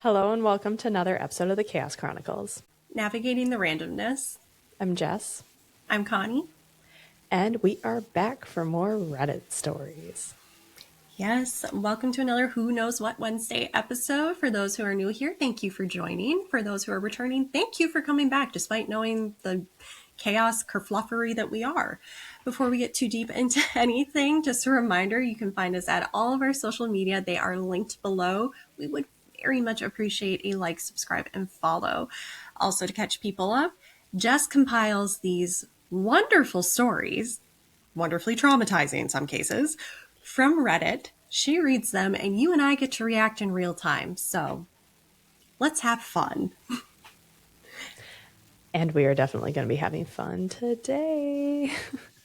Hello and welcome to another episode of the Chaos Chronicles. Navigating the randomness. I'm Jess. I'm Connie. And we are back for more Reddit stories. Yes, welcome to another Who Knows What Wednesday episode. For those who are new here, thank you for joining. For those who are returning, thank you for coming back, despite knowing the chaos kerfluffery that we are. Before we get too deep into anything, just a reminder, you can find us at all of our social media. They are linked below. We would very much appreciate a like, subscribe, and follow. Also, to catch people up, Jess compiles these wonderful stories, wonderfully traumatizing in some cases, from Reddit. She reads them, and you and I get to react in real time. So let's have fun. And we are definitely going to be having fun today.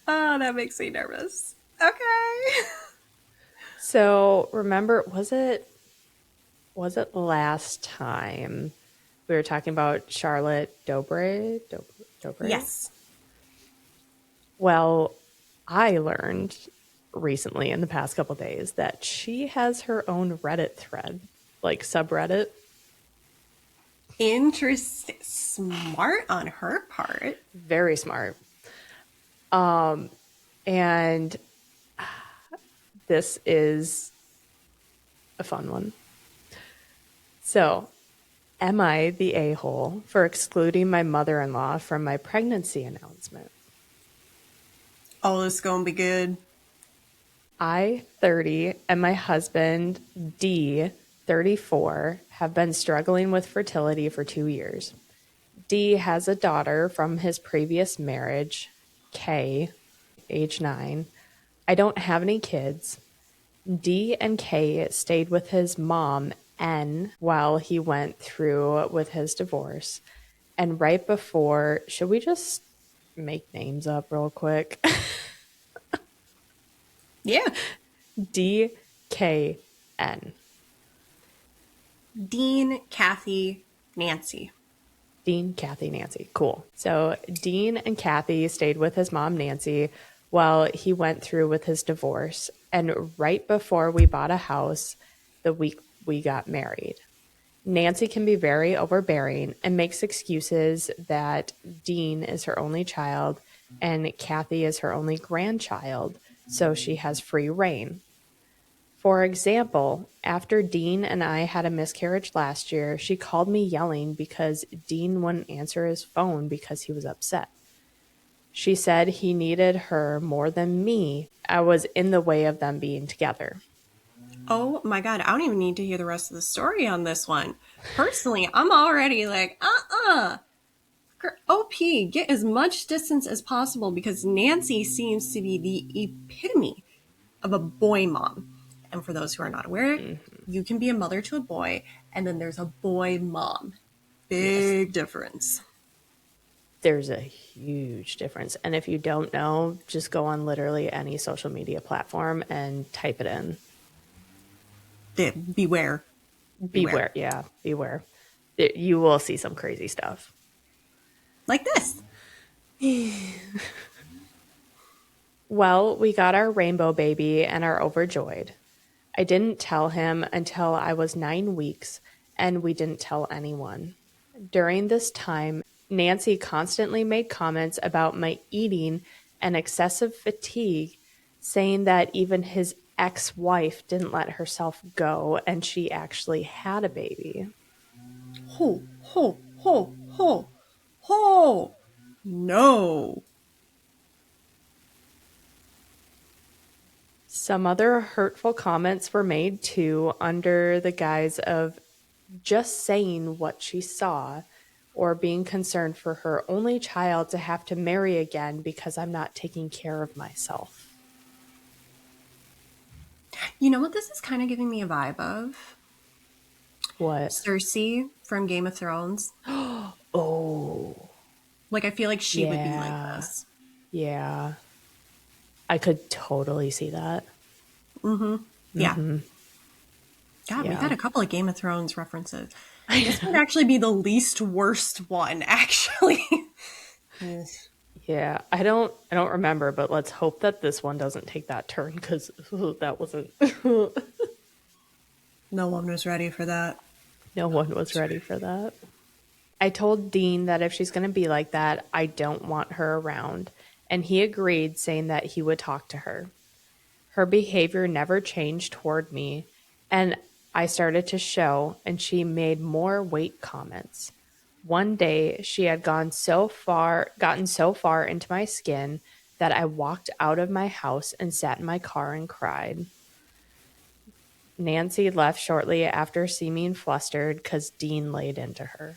Oh, that makes me nervous. Okay. So remember, was it last time we were talking about Charlotte Dobre? Yes. Well, I learned recently in the past couple of days that she has her own Reddit thread, like subreddit. Interesting. Smart on her part. Very smart. And this is a fun one. So, am I the a-hole for excluding my mother-in-law from my pregnancy announcement? Oh, this is going to be good. I, 30, and my husband, D, 34, have been struggling with fertility for 2 years. D has a daughter from his previous marriage, K, age 9. I don't have any kids. D and K stayed with his mom, N, while he went through with his divorce. And right before, should we just make names up real quick? Yeah. D, K, N. Dean, Kathy, Nancy. Dean, Kathy, Nancy. Cool. So Dean and Kathy stayed with his mom, Nancy, while he went through with his divorce. And right before we bought a house, the week we got married. Nancy can be very overbearing and makes excuses that Dean is her only child and Kathy is her only grandchild, so she has free reign. For example, after Dean and I had a miscarriage last year, she called me yelling because Dean wouldn't answer his phone because he was upset. She said he needed her more than me. I was in the way of them being together. Oh my God, I don't even need to hear the rest of the story on this one. Personally, I'm already like, OP, get as much distance as possible because Nancy seems to be the epitome of a boy mom. And for those who are not aware, you can be a mother to a boy, and then there's a boy mom. Big difference. There's a huge difference. And if you don't know, just go on literally any social media platform and type it in. Beware. Beware. Yeah, beware. You will see some crazy stuff. Like this. Well, we got our rainbow baby and are overjoyed. I didn't tell him until I was 9 weeks, and we didn't tell anyone. During this time, Nancy constantly made comments about my eating and excessive fatigue, saying that even his ex-wife didn't let herself go, and she actually had a baby. Ho, ho, ho, ho, ho. No. Some other hurtful comments were made too, under the guise of just saying what she saw or being concerned for her only child to have to marry again because I'm not taking care of myself. You know what this is kind of giving me a vibe of? What? Cersei from Game of Thrones. Oh. Like, I feel like she would be like this. Yeah. I could totally see that. Yeah. God, Yeah. we've had a couple of Game of Thrones references. This would actually be the least worst one, actually. Yeah, I don't remember, but let's hope that this one doesn't take that turn because that wasn't. No one was ready for that. No one was ready for that. I told Dean that if she's going to be like that, I don't want her around, and he agreed, saying that he would talk to her. Her behavior never changed toward me, and I started to show, and she made more weight comments. One day, she had gotten so far into my skin that I walked out of my house and sat in my car and cried. Nancy left shortly after seeming flustered because Dean laid into her.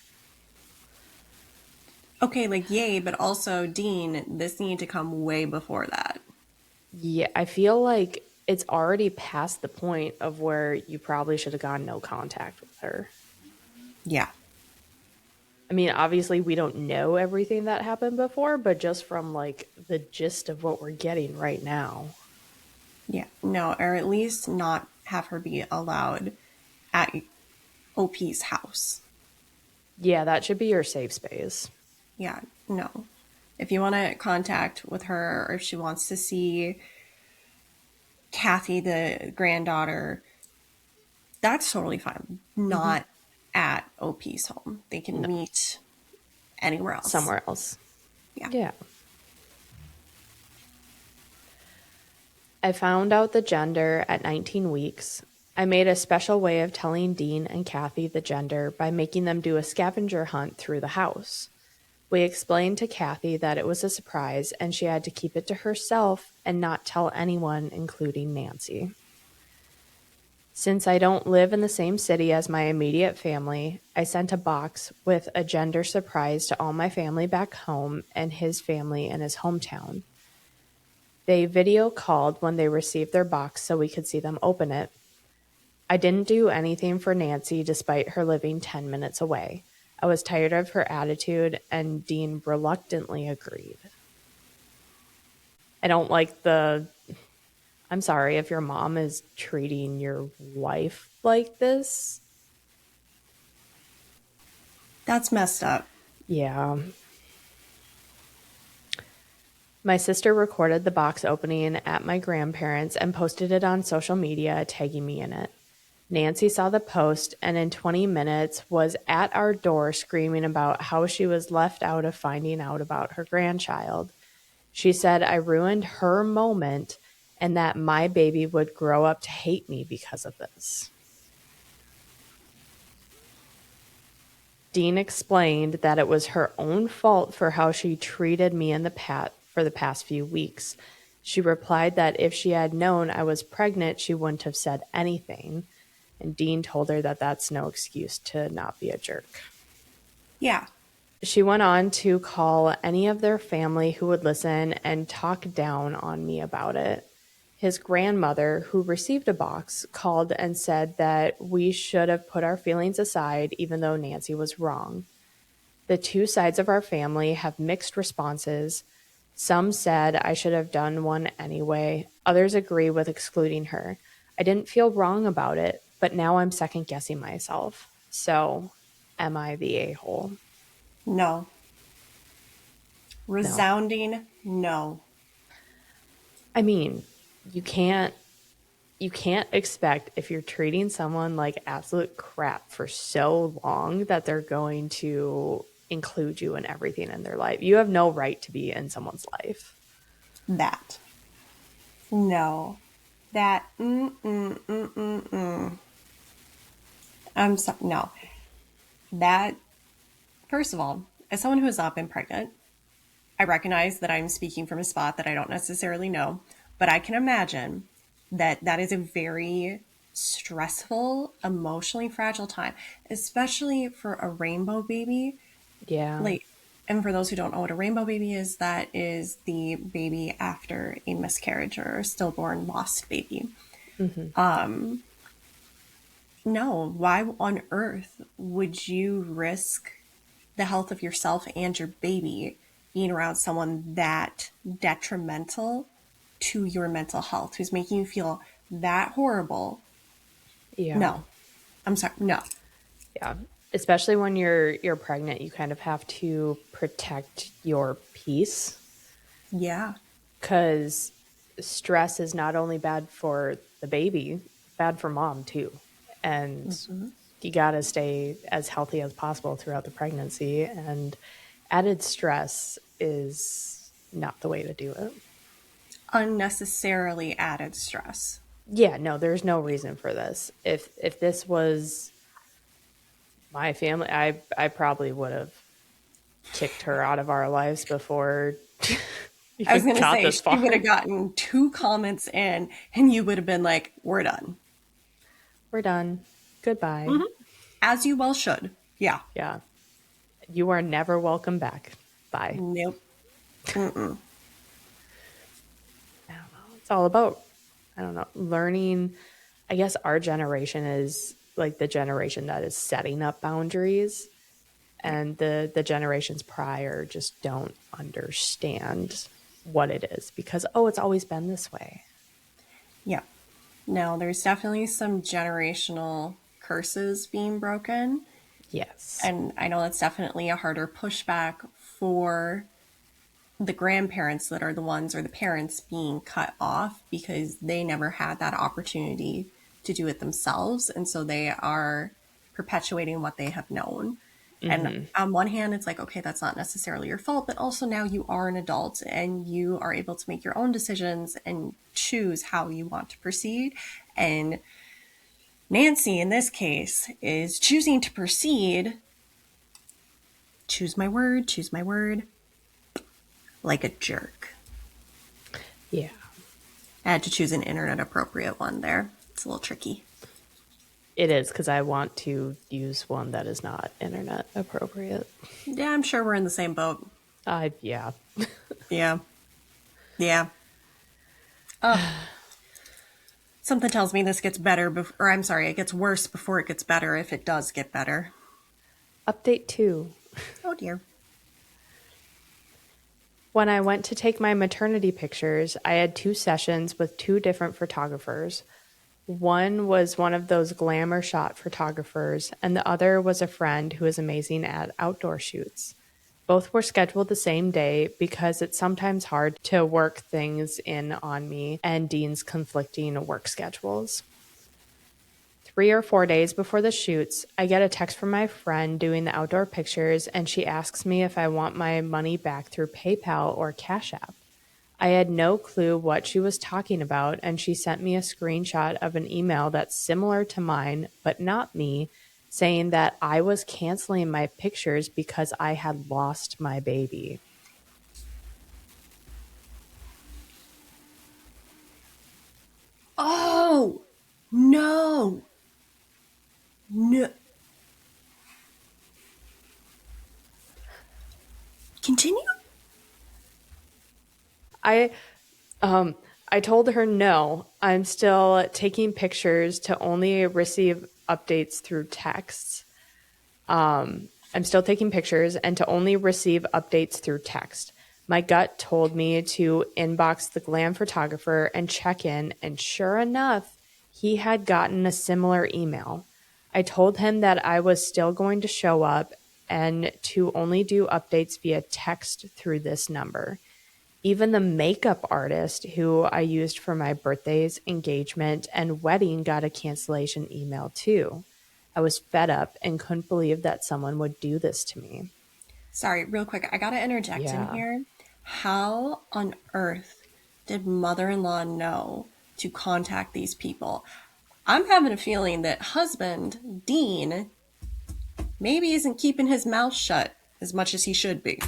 Okay, like yay, but also Dean, this needed to come way before that. Yeah, I feel like it's already past the point of where you probably should have gone no contact with her. Yeah. I mean, obviously, we don't know everything that happened before, but just from like the gist of what we're getting right now. Yeah. No, or at least not have her be allowed at OP's house. Yeah, that should be your safe space. Yeah. No. If you want to contact with her or if she wants to see Kathy, the granddaughter, that's totally fine. Not at OP's home. They can No, meet anywhere else. somewhere else. Yeah. Yeah. I found out the gender at 19 weeks. I made a special way of telling Dean and Kathy the gender by making them do a scavenger hunt through the house. We explained to Kathy that it was a surprise and she had to keep it to herself and not tell anyone, including Nancy. Since I don't live in the same city as my immediate family, I sent a box with a gender surprise to all my family back home and his family in his hometown. They video called when they received their box so we could see them open it. I didn't do anything for Nancy despite her living 10 minutes away. I was tired of her attitude, and Dean reluctantly agreed. I don't like I'm sorry if your mom is treating your wife like this. That's messed up. Yeah. My sister recorded the box opening at my grandparents' and posted it on social media, tagging me in it. Nancy saw the post and in 20 minutes was at our door screaming about how she was left out of finding out about her grandchild. She said I ruined her moment and that my baby would grow up to hate me because of this. Dean explained that it was her own fault for how she treated me in for the past few weeks. She replied that if she had known I was pregnant, she wouldn't have said anything. And Dean told her that that's no excuse to not be a jerk. Yeah. She went on to call any of their family who would listen and talk down on me about it. His grandmother, who received a box, called and said that we should have put our feelings aside even though Nancy was wrong. The two sides of our family have mixed responses. Some said I should have done one anyway. Others agree with excluding her. I didn't feel wrong about it, but now I'm second guessing myself. So, am I the a-hole? No. No. Resounding no. I mean, you can't expect if you're treating someone like absolute crap for so long that they're going to include you in everything in their life. You have no right to be in someone's life. That. No. That. I'm sorry. No. That, first of all, as someone who has not been pregnant, I recognize that I'm speaking from a spot that I don't necessarily know, but I can imagine that that is a very stressful, emotionally fragile time, especially for a rainbow baby. Yeah. Like, and for those who don't know what a rainbow baby is, that is the baby after a miscarriage or a stillborn lost baby. No, why on earth would you risk the health of yourself and your baby being around someone that detrimental to your mental health, who's making you feel that horrible? Yeah. No, I'm sorry. No. Yeah. Especially when you're pregnant, you kind of have to protect your peace Yeah. cuz stress is not only bad for the baby, bad for mom too. And you got to stay as healthy as possible throughout the pregnancy, and added stress is not the way to do it. Unnecessarily added stress. Yeah, no, there's no reason for this. If this was my family, I probably would have kicked her out of our lives before I was even going to got say, this she would have far. gotten 2 comments in, and you would have been like, we're done. We're done. Goodbye. Mm-hmm. As you well should. Yeah. Yeah. You are never welcome back. Bye. Nope. Mm-mm. I don't know. It's all about, I don't know, learning. I guess our generation is like the generation that is setting up boundaries, Yeah. and the generations prior just don't understand what it is because, oh, it's always been this way. Yeah. No, there's definitely some generational curses being broken. Yes. And I know that's definitely a harder pushback for the grandparents that are the ones or the parents being cut off because they never had that opportunity to do it themselves. And so they are perpetuating what they have known. And on one hand, it's like, okay, that's not necessarily your fault, but also now you are an adult and you are able to make your own decisions and choose how you want to proceed. And Nancy, in this case, is choosing to proceed, choose my word, like a jerk. Yeah. I had to choose an internet appropriate one there. It's a little tricky. It is because I want to use one that is not internet appropriate. Yeah, I'm sure we're in the same boat. Yeah. Yeah. Yeah. Something tells me this gets better, or I'm sorry, it gets worse before it gets better if it does get better. Update 2. Oh dear. When I went to take my maternity pictures, I had 2 sessions with 2 different photographers. One was one of those glamour shot photographers, and the other was a friend who is amazing at outdoor shoots. Both were scheduled the same day because it's sometimes hard to work things in on me and Dean's conflicting work schedules. 3 or 4 days before the shoots, I get a text from my friend doing the outdoor pictures, and she asks me if I want my money back through PayPal or Cash App. I had no clue what she was talking about, and she sent me a screenshot of an email that's similar to mine, but not me, saying that I was canceling my pictures because I had lost my baby. Oh, no. No. Continue? I I told her no. I'm still taking pictures to only receive updates through texts. I'm still taking pictures and to only receive updates through text. My gut told me to inbox the glam photographer and check in, and sure enough, he had gotten a similar email. I told him that I was still going to show up and to only do updates via text through this number. Even the makeup artist who I used for my birthdays, engagement, and wedding got a cancellation email too. I was fed up and couldn't believe that someone would do this to me. Sorry, real quick. I gotta interject in Yeah. here. How on earth did mother-in-law know to contact these people? I'm having a feeling that husband, Dean, maybe isn't keeping his mouth shut as much as he should be.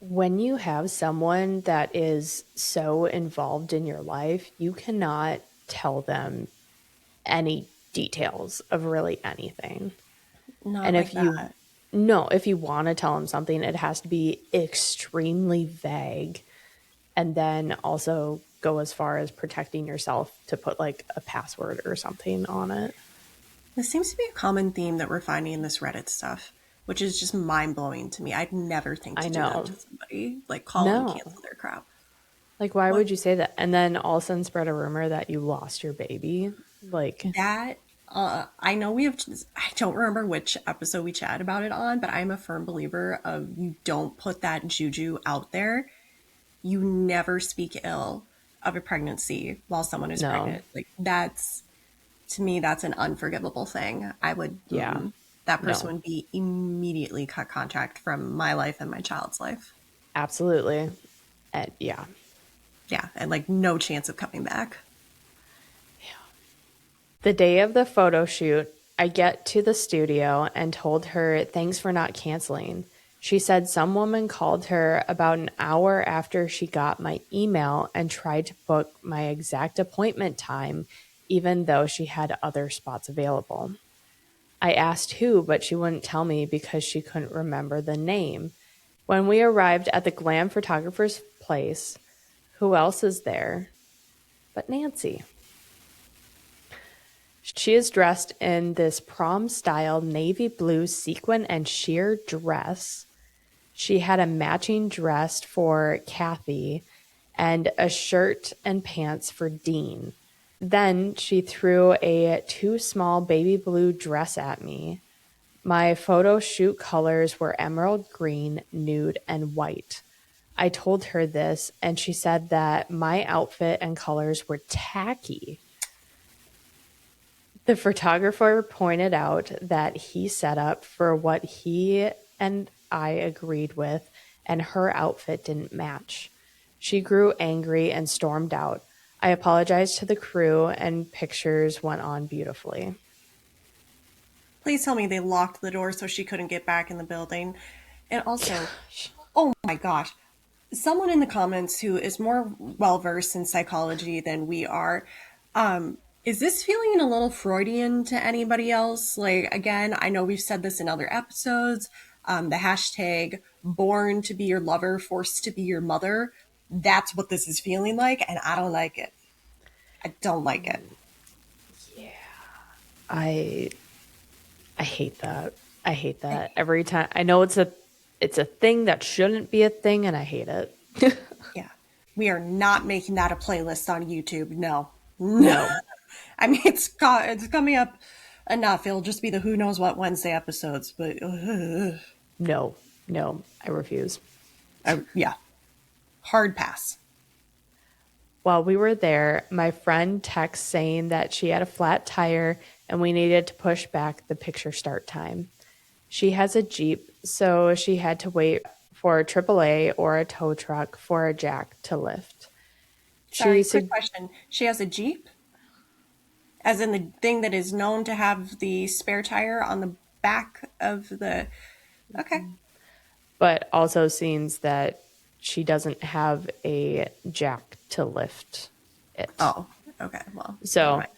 When you have someone that is so involved in your life, you cannot tell them any details of really anything. Not And like if you that. no, if you want to tell them something, it has to be extremely vague, and then also go as far as protecting yourself to put like a password or something on it. This seems to be a common theme that we're finding in this Reddit stuff, which is just mind-blowing to me. I'd never think I to do that know. to somebody. Like, call and No. cancel their crap. Like, why What? would you say that? And then all of a sudden spread a rumor that you lost your baby? Like, That, I know we have, I don't remember which episode we chatted about it on, but I'm a firm believer of you don't put that juju out there. You never speak ill of a pregnancy while someone is no. pregnant. Like, that's To me, that's an unforgivable thing. I would, Yeah. that person No, would be immediately cut contact from my life and my child's life. absolutely. And yeah. Yeah, and like no chance of coming back. The day of the photo shoot, I get to the studio and told her thanks for not canceling. She said some woman called her about an hour after she got my email and tried to book my exact appointment time, even though she had other spots available. I asked who, but she wouldn't tell me because she couldn't remember the name. When we arrived at the glam photographer's place, who else is there but Nancy? She is dressed in this prom style navy blue sequin and sheer dress. She had a matching dress for Kathy and a shirt and pants for Dean. Then she threw a too small baby blue dress at me. My photo shoot colors were emerald green, nude, and white. I told her this, and she said that my outfit and colors were tacky. The photographer pointed out that he set up for what he and I agreed with, and her outfit didn't match. She grew angry and stormed out. I apologized to the crew, and pictures went on beautifully. Please tell me they locked the door so she couldn't get back in the building. And also, oh my gosh, someone in the comments who is more well versed in psychology than we are, is this feeling a little Freudian to anybody else? Like, again, I know we've said this in other episodes. The hashtag born to be your lover, forced to be your mother. That's what this is feeling like, and I don't like it. I don't like it. I I hate that. I hate that every time. I know it's a thing that shouldn't be a thing, and I hate it. Yeah. We are not making that a playlist on YouTube. No. No, I mean, it's coming up enough. It'll just be the Who Knows What Wednesday episodes. But no, no, I refuse. yeah, hard pass. While we were there, my friend texted saying that she had a flat tire and we needed to push back the picture start time. She has a Jeep, so she had to wait for a AAA or a tow truck for a jack to lift. Sorry, She quick said, question. She has a Jeep, as in the thing that is known to have the spare tire on the back of the. Okay. but also seems that she doesn't have a jack to lift it. Oh, okay. Well, never So, mind.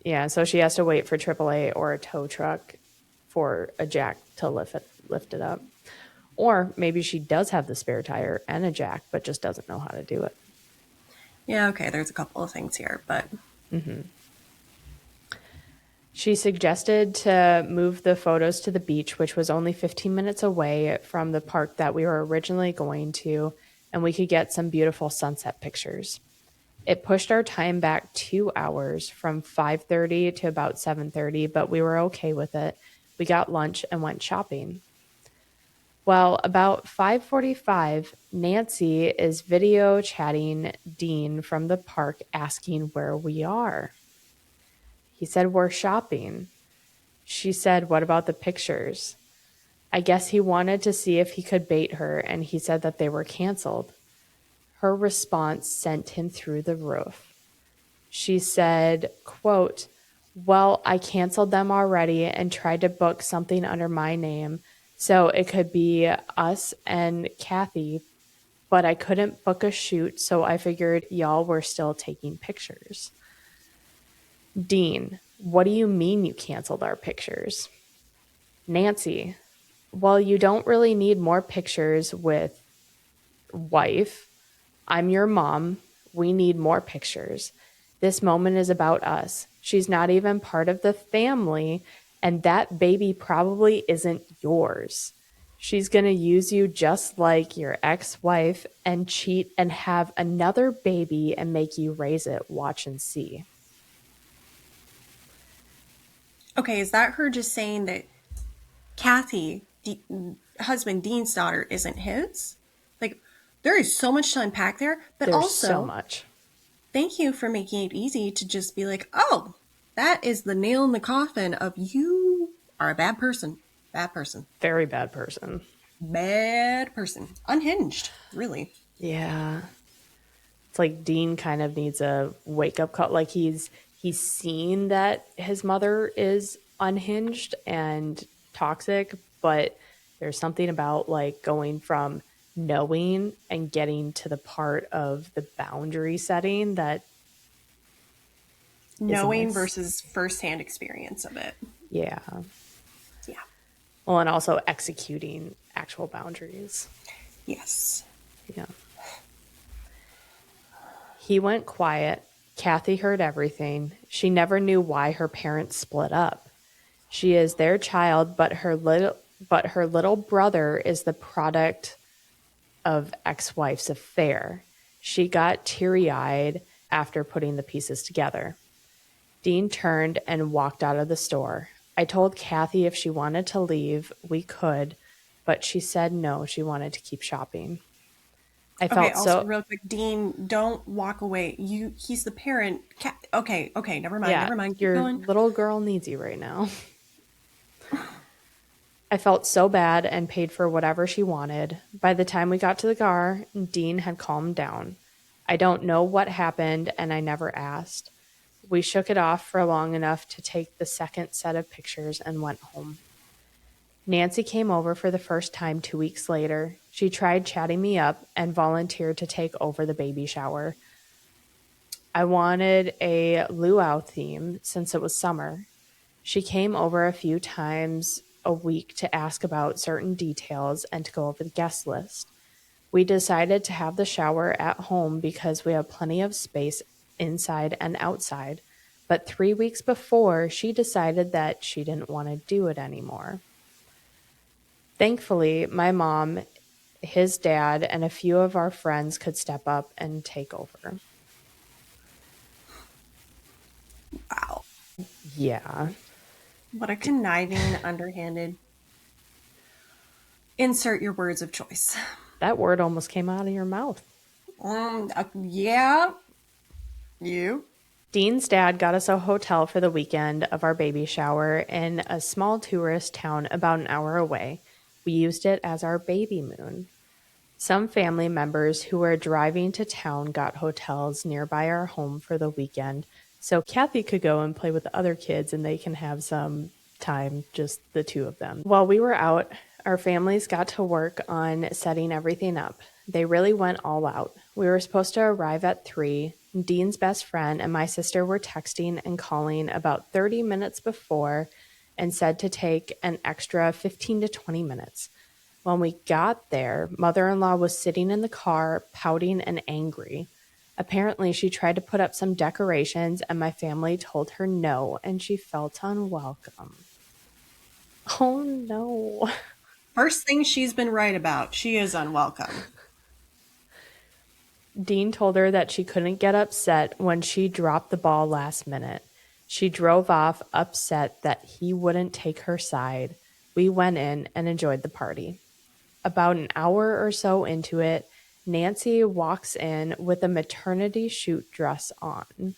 yeah, so she has to wait for AAA or a tow truck for a jack to lift it up. Or maybe she does have the spare tire and a jack, but just doesn't know how to do it. Yeah, okay. There's a couple of things here, but She suggested to move the photos to the beach, which was only 15 minutes away from the park that we were originally going to, and we could get some beautiful sunset pictures. It pushed our time back 2 hours from 5:30 to about 7:30, but we were okay with it. We got lunch and went shopping. Well, about 5:45, Nancy is video chatting Dean from the park asking where we are. He said we're shopping. She said, "What about the pictures?" I guess he wanted to see if he could bait her, and he said that they were canceled. Her response sent him through the roof. She said, quote, "Well, I canceled them already and tried to book something under my name so it could be us and Kathy, but I couldn't book a shoot, so I figured y'all were still taking pictures." Dean, what do you mean you canceled our pictures? Nancy, well, you don't really need more pictures with wife. I'm your mom. We need more pictures. This moment is about us. She's not even part of the family, and that baby probably isn't yours. She's going to use you just like your ex wife and cheat and have another baby and make you raise it. Watch and see. okay. Is that her just saying that Kathy, husband Dean's daughter, isn't his? Like, there is so much to unpack there, but There's so also much. thank you for making it easy to just be like, oh, That is the nail in the coffin of you are a bad person. Bad person. Very bad person. Bad person. Unhinged, really. Yeah. It's like Dean kind of needs a wake up call. Like he's seen that his mother is unhinged and toxic, but there's something about like going from knowing and getting to the part of the boundary setting that is a Knowing miss. versus firsthand experience of it. Yeah. Yeah. Well, and also executing actual boundaries. Yes. Yeah. He went quiet. Kathy heard everything. She never knew why her parents split up. She is their child, but her little brother is the product of ex-wife's affair. She got teary-eyed after putting the pieces together. Dean turned and walked out of the store. I told Kathy if she wanted to leave, we could, but she said no, she wanted to keep shopping. I Okay, felt also so, real quick, Dean, don't walk away. He's the parent. Okay, never mind, yeah, never mind. Keep your going. little girl needs you right now. I felt so bad and paid for whatever she wanted. By the time we got to the car, Dean had calmed down. I don't know what happened, and I never asked. We shook it off for long enough to take the second set of pictures and went home. Nancy came over for the first time 2 weeks later. She tried chatting me up and volunteered to take over the baby shower. I wanted a luau theme since it was summer. She came over a few times a week to ask about certain details and to go over the guest list. We decided to have the shower at home because we have plenty of space inside and outside. But 3 weeks before, she decided that she didn't want to do it anymore. Thankfully, my mom, his dad, and a few of our friends could step up and take over. Wow. Yeah. What a conniving, underhanded. Insert your words of choice. That word almost came out of your mouth. Yeah. You. Dean's dad got us a hotel for the weekend of our baby shower in a small tourist town about an hour away. We used it as our baby moon. Some family members who were driving to town got hotels nearby our home for the weekend, so Kathy could go and play with the other kids and they can have some time, just the two of them. While we were out, our families got to work on setting everything up. They really went all out. We were supposed to arrive at 3. Dean's best friend and my sister were texting and calling about 30 minutes before and said to take an extra 15 to 20 minutes. When we got there, mother-in-law was sitting in the car, pouting and angry. Apparently, she tried to put up some decorations, and my family told her no, and she felt unwelcome. Oh, no. First thing she's been right about, she is unwelcome. Dean told her that she couldn't get upset when she dropped the ball last minute. She drove off, upset that he wouldn't take her side. We went in and enjoyed the party. About an hour or so into it, Nancy walks in with a maternity shoot dress on.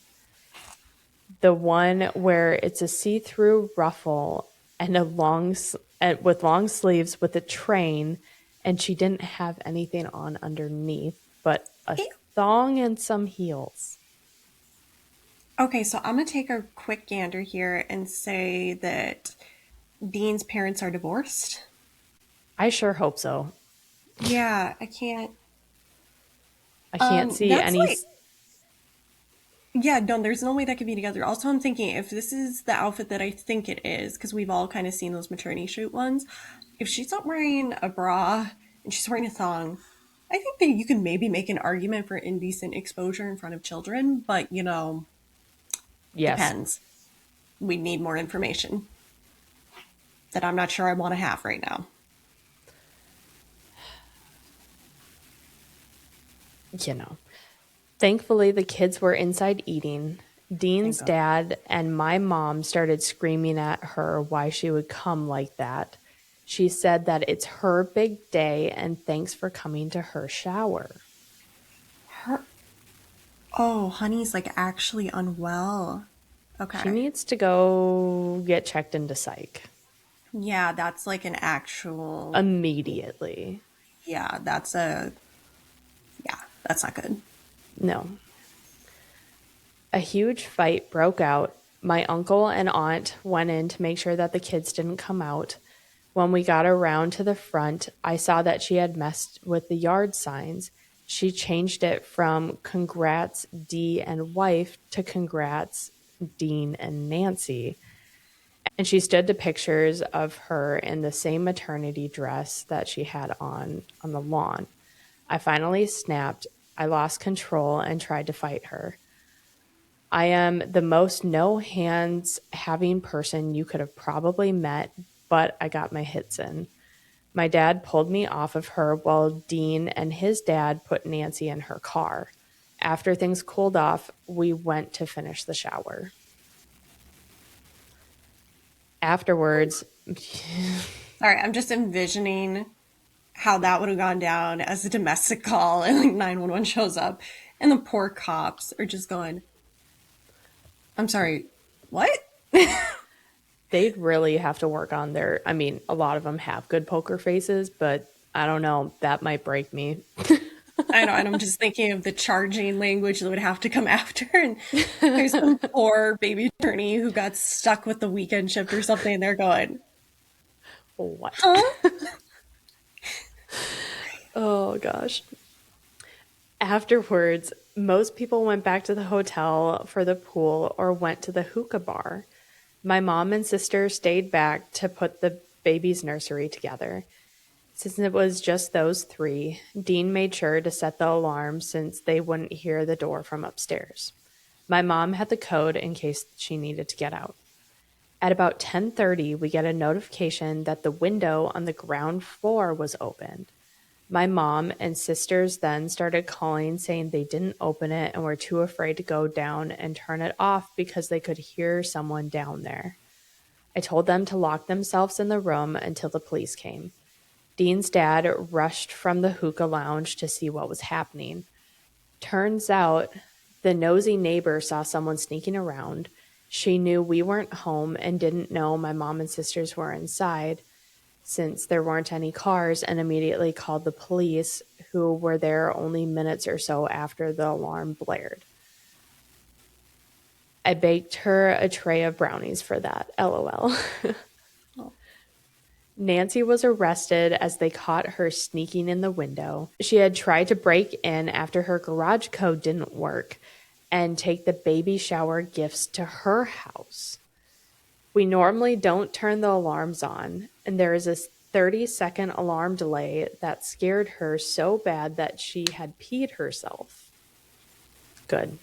The one where it's a see-through ruffle and with long sleeves with a train, and she didn't have anything on underneath but a thong and some heels. Okay, so I'm going to take a quick gander here and say that Dean's parents are divorced. I sure hope so. Yeah, I can't. I can't see That's any. like, yeah, no, there's no way that could be together. Also, I'm thinking if this is the outfit that I think it is, because we've all kind of seen those maternity shoot ones, if she's not wearing a bra and she's wearing a thong, I think that you can maybe make an argument for indecent exposure in front of children, but Yes. depends. We need more information that I'm not sure I want to have right now. Thankfully, the kids were inside eating. Dean's dad and my mom started screaming at her why she would come like that. She said that it's her big day and thanks for coming to her shower. Oh, honey's like actually unwell. She Okay. needs to go get checked into psych Yeah, that's like an actual. immediately. Yeah, that's not good. No. A huge fight broke out. My uncle and aunt went in to make sure that the kids didn't come out. When we got around to the front, I saw that she had messed with the yard signs. She changed it from congrats D and wife to congrats Dean and Nancy. And she stood to pictures of her in the same maternity dress that she had on the lawn. I finally snapped. I lost control and tried to fight her. I am the most no hands having person you could have probably met, but I got my hits in. My dad pulled me off of her while Dean and his dad put Nancy in her car. After things cooled off, we went to finish the shower. Afterwards, All right, I'm just envisioning how that would have gone down as a domestic call and like 911 shows up and the poor cops are just going, I'm sorry, what? they'd really have to work on their. I mean, a lot of them have good poker faces, but I don't know. That might break me. I know, and I'm just thinking of the charging language that would have to come after. And there's some poor baby attorney who got stuck with the weekend shift or something. And they're going, What? huh? Oh, gosh. Afterwards, most people went back to the hotel for the pool or went to the hookah bar. My mom and sister stayed back to put the baby's nursery together. Since it was just those three, Dean made sure to set the alarm since they wouldn't hear the door from upstairs. My mom had the code in case she needed to get out. At about 10:30, we get a notification that the window on the ground floor was opened. My mom and sisters then started calling saying they didn't open it and were too afraid to go down and turn it off because they could hear someone down there. I told them to lock themselves in the room until the police came. Dean's dad rushed from the hookah lounge to see what was happening. Turns out the nosy neighbor saw someone sneaking around. She knew we weren't home and didn't know my mom and sisters were inside since there weren't any cars and immediately called the police, who were there only minutes or so after the alarm blared. I baked her a tray of brownies for that, lol. Oh. Nancy was arrested as they caught her sneaking in the window. She had tried to break in after her garage code didn't work and take the baby shower gifts to her house. We normally don't turn the alarms on, and there is a 30-second alarm delay that scared her so bad that she had peed herself. Good.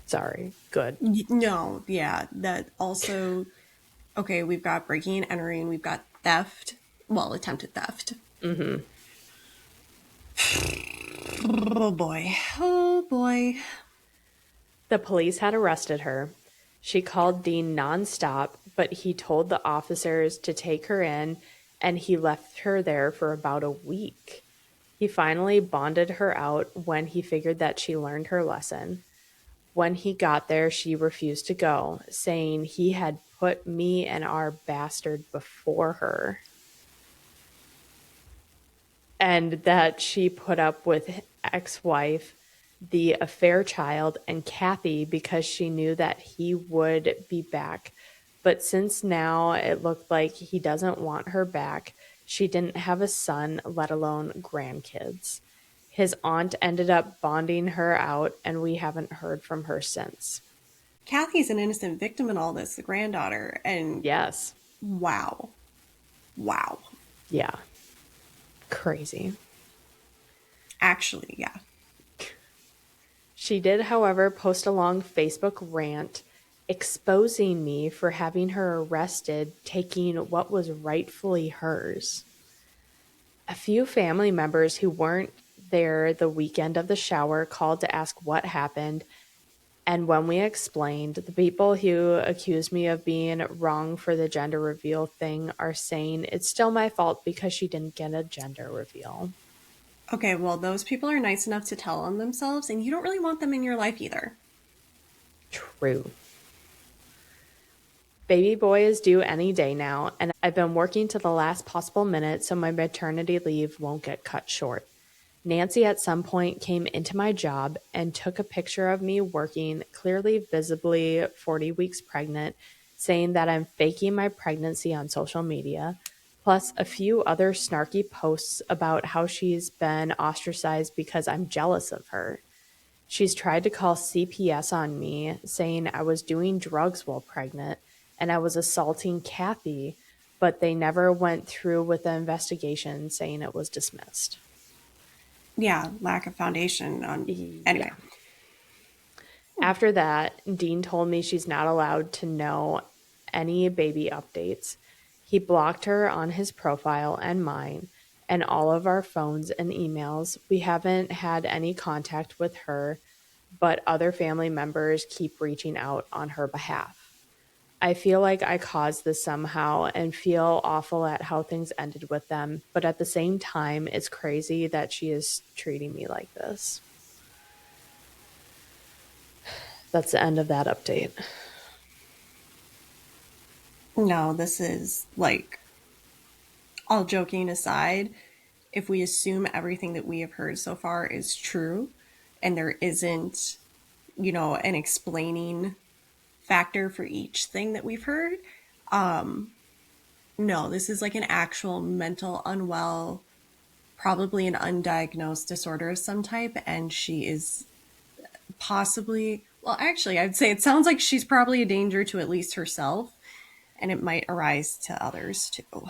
Sorry. Good. No, yeah, that also, okay, we've got breaking and entering, we've got theft, well, attempted theft. Mm-hmm. Oh boy. Oh boy. The police had arrested her. She called Dean nonstop, but he told the officers to take her in, and he left her there for about a week. He finally bonded her out when he figured that she learned her lesson. When he got there, she refused to go, saying he had put me and our bastard before her, and that she put up with ex-wife, the affair child, and Kathy because she knew that he would be back. But since now it looked like he doesn't want her back, she didn't have a son, let alone grandkids. His aunt ended up bonding her out, and we haven't heard from her since. Kathy's an innocent victim in all this, the granddaughter, and Yes. wow. Wow. Yeah. Crazy. Actually, yeah. She did, however, post a long Facebook rant exposing me for having her arrested, taking what was rightfully hers. A few family members who weren't there the weekend of the shower called to ask what happened, and when we explained, the people who accused me of being wrong for the gender reveal thing are saying it's still my fault because she didn't get a gender reveal. Okay, well, those people are nice enough to tell on themselves, and you don't really want them in your life either. True. Baby boy is due any day now, and I've been working to the last possible minute so my maternity leave won't get cut short. Nancy at some point came into my job and took a picture of me working, clearly visibly 40 weeks pregnant, saying that I'm faking my pregnancy on social media, plus a few other snarky posts about how she's been ostracized because I'm jealous of her. She's tried to call CPS on me, saying I was doing drugs while pregnant and I was assaulting Kathy, but they never went through with the investigation, saying it was dismissed. Yeah, lack of foundation on. Yeah. Anyway. After that, Dean told me she's not allowed to know any baby updates. He blocked her on his profile and mine and all of our phones and emails. We haven't had any contact with her, but other family members keep reaching out on her behalf. I feel like I caused this somehow and feel awful at how things ended with them, but at the same time, it's crazy that she is treating me like this. That's the end of that update. No, this is like, all joking aside, if we assume everything that we have heard so far is true and there isn't, an explaining factor for each thing that we've heard, no, this is like an actual mental unwell, probably an undiagnosed disorder of some type. And she is possibly, well, actually, I'd say it sounds like she's probably a danger to at least herself, and it might arise to others too.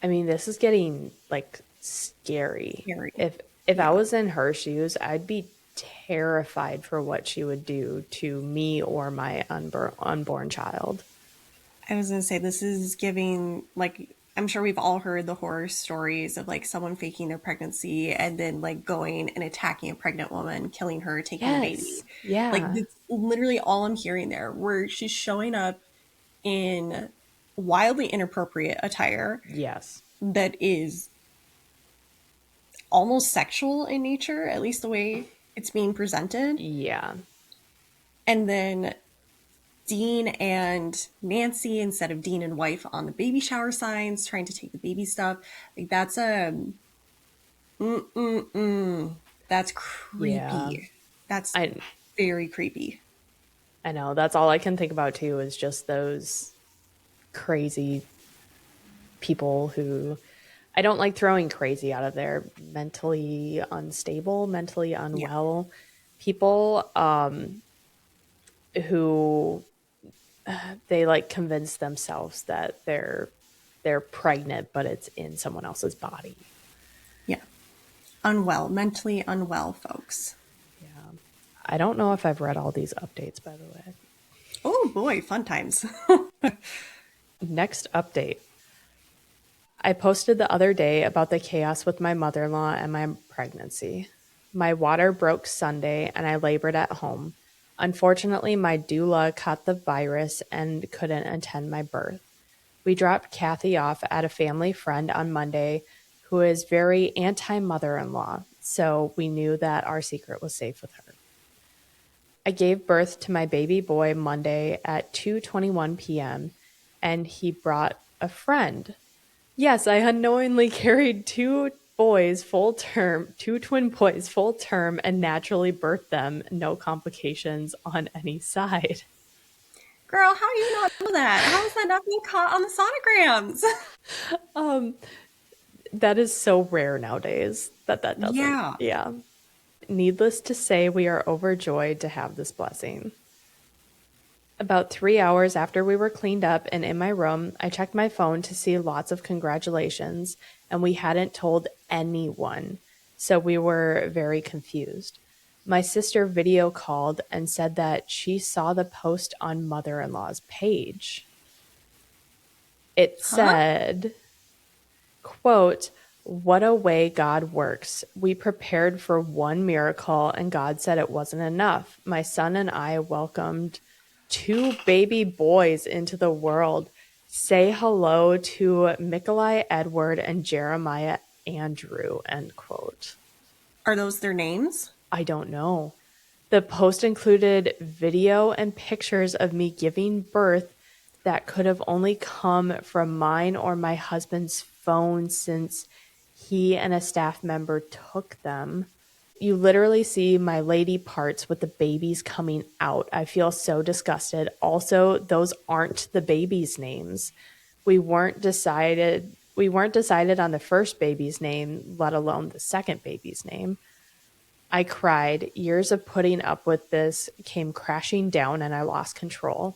I mean, this is getting like scary. Scary. If I Yeah. was in her shoes, I'd be terrified for what she would do to me or my unborn child. I was going to say, this is giving, like, I'm sure we've all heard the horror stories of like someone faking their pregnancy and then like going and attacking a pregnant woman, killing her, taking the Yes. baby. Like, Yeah. that's literally all I'm hearing there, where she's showing up in wildly inappropriate attire Yes. that is almost sexual in nature, at least the way it's being presented. Yeah. And then Dean and Nancy instead of Dean and wife on the baby shower signs, trying to take the baby stuff. Like, that's a that's Yeah. creepy. That's I very creepy. I know. That's all I can think about too is just those crazy people who I don't like throwing crazy out of there. Mentally unstable, mentally Yeah. unwell people who they like convince themselves that they're pregnant, but it's in someone else's body. Yeah. Unwell, mentally unwell folks. Yeah. I don't know if I've read all these updates, by the way. Oh boy, fun times. Next update. I posted the other day about the chaos with my mother in law and my pregnancy. My water broke Sunday and I labored at home. Unfortunately, my doula caught the virus and couldn't attend my birth. We dropped Kathy off at a family friend on Monday who is very anti mother in law, so we knew that our secret was safe with her. I gave birth to my baby boy Monday at 2:21 p.m. and he brought a friend. Yes, I unknowingly carried two twin boys full term, and naturally birthed them, no complications on any side. Girl, how do you not know that? How is that not being caught on the sonograms? That is so rare nowadays that doesn't. Yeah. Yeah. Needless to say, we are overjoyed to have this blessing. About 3 hours after we were cleaned up and in my room, I checked my phone to see lots of congratulations, and we hadn't told anyone, so we were very confused. My sister video called and said that she saw the post on mother in law's page. It Huh? said, quote, "What a way God works. We prepared for one miracle and God said it wasn't enough. My son and I welcomed two baby boys into the world. Say hello to Mikolai Edward and Jeremiah Andrew," end quote. Are those their names? I don't know. The post included video and pictures of me giving birth that could have only come from mine or my husband's phone since he and a staff member took them. You literally see my lady parts with the babies coming out. I feel so disgusted. Also, those aren't the babies' names. We weren't decided on the first baby's name, let alone the second baby's name. I cried. Years of putting up with this came crashing down and I lost control.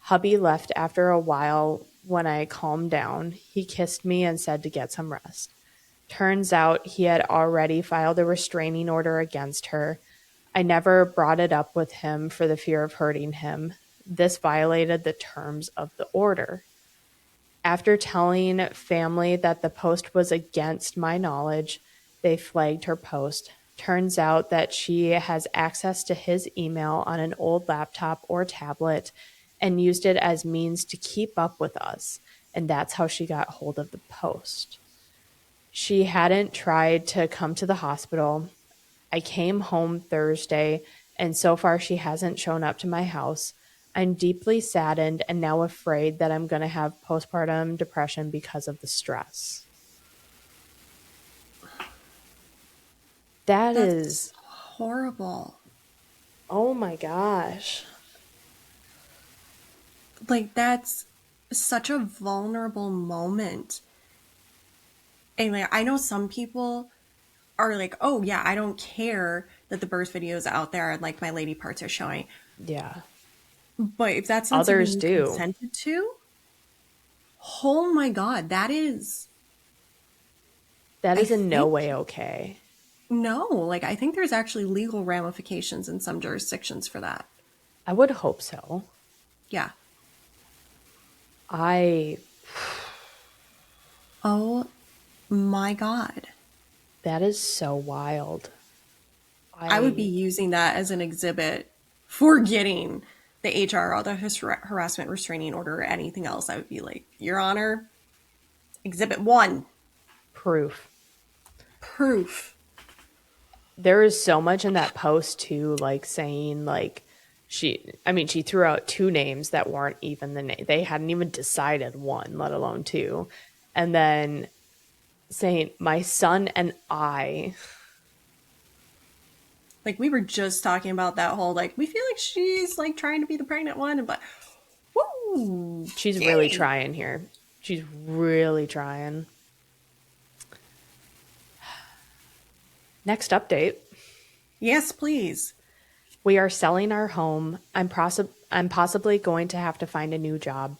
Hubby left after a while when I calmed down. He kissed me and said to get some rest. Turns out he had already filed a restraining order against her. I never brought it up with him for the fear of hurting him. This violated the terms of the order. After telling family that the post was against my knowledge, they flagged her post. Turns out that she has access to his email on an old laptop or tablet and used it as means to keep up with us, and that's how she got hold of the post. She hadn't tried to come to the hospital. I came home Thursday, and so far she hasn't shown up to my house. I'm deeply saddened and now afraid that I'm going to have postpartum depression because of the stress. That's is horrible. Oh my gosh. Like, that's such a vulnerable moment. Anyway, I know some people are like, oh yeah, I don't care that the birth video is out there and like my lady parts are showing. Yeah. But if that's not Others something you do. consented to, oh my God, that is in no way okay. No, like I think there's actually legal ramifications in some jurisdictions for that. I would hope so. Yeah. Oh my God. That is so wild. I would be using that as an exhibit for getting the HR or the harassment restraining order or anything else. I would be like, Your Honor, Exhibit 1. Proof. There is so much in that post too, like saying like she threw out 2 names that weren't even the name. They hadn't even decided one, let alone 2. And then saying my son and I. Like we were just talking about that whole like we feel like she's like trying to be the pregnant one, but woo, she's really trying here. She's really trying. Next update. Yes, please. We are selling our home. I'm possibly going to have to find a new job.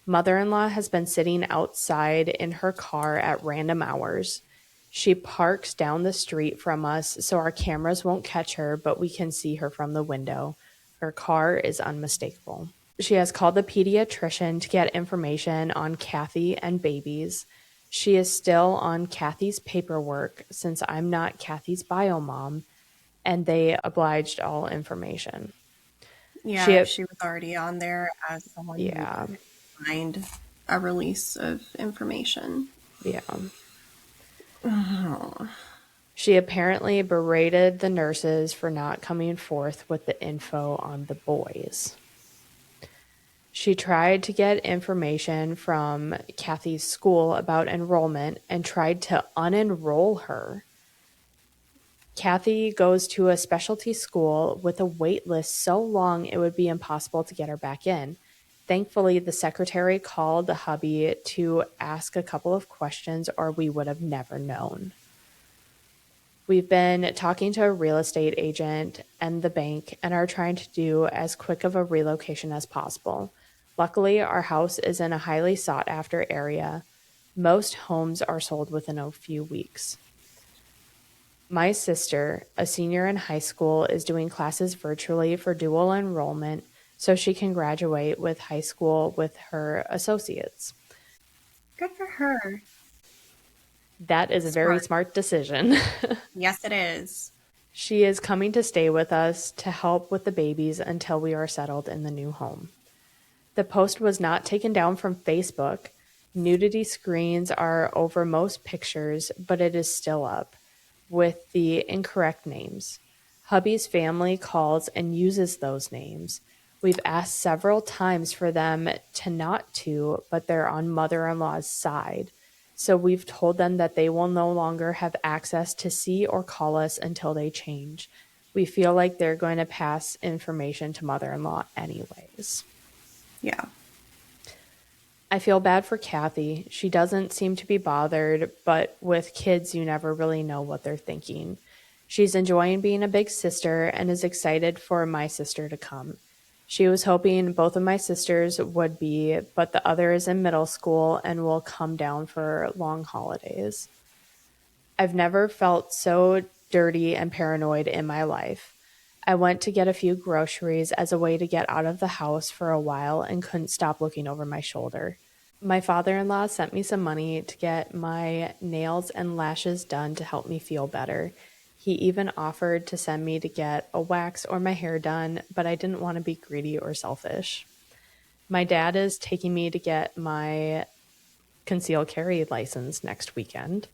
Mother-in-law has been sitting outside in her car at random hours. She parks down the street from us so our cameras won't catch her, but we can see her from the window. Her car is unmistakable. She has called the pediatrician to get information on Kathy and babies. She is still on Kathy's paperwork since I'm not Kathy's bio mom, and they obliged all information. Yeah, she was already on there as someone who could find a release of information. Yeah. Oh. She apparently berated the nurses for not coming forth with the info on the boys. She tried to get information from Kathy's school about enrollment and tried to unenroll her. Kathy goes to a specialty school with a wait list so long it would be impossible to get her back in. Thankfully, the secretary called the hubby to ask a couple of questions or we would have never known. We've been talking to a real estate agent and the bank and are trying to do as quick of a relocation as possible. Luckily, our house is in a highly sought-after area. Most homes are sold within a few weeks. My sister, a senior in high school, is doing classes virtually for dual enrollment so she can graduate with high school with her associates. Good for her. That is a very smart decision. Yes, it is. She is coming to stay with us to help with the babies until we are settled in the new home. The post was not taken down from Facebook. Nudity screens are over most pictures, but it is still up with the incorrect names. Hubby's family calls and uses those names. We've asked several times for them to not to, but they're on mother-in-law's side. So we've told them that they will no longer have access to see or call us until they change. We feel like they're going to pass information to mother-in-law anyways. Yeah. I feel bad for Kathy. She doesn't seem to be bothered, but with kids, you never really know what they're thinking. She's enjoying being a big sister and is excited for my sister to come. She was hoping both of my sisters would be, but the other is in middle school and will come down for long holidays. I've never felt so dirty and paranoid in my life. I went to get a few groceries as a way to get out of the house for a while and couldn't stop looking over my shoulder. My father-in-law sent me some money to get my nails and lashes done to help me feel better. He even offered to send me to get a wax or my hair done, but I didn't want to be greedy or selfish. My dad is taking me to get my concealed carry license next weekend.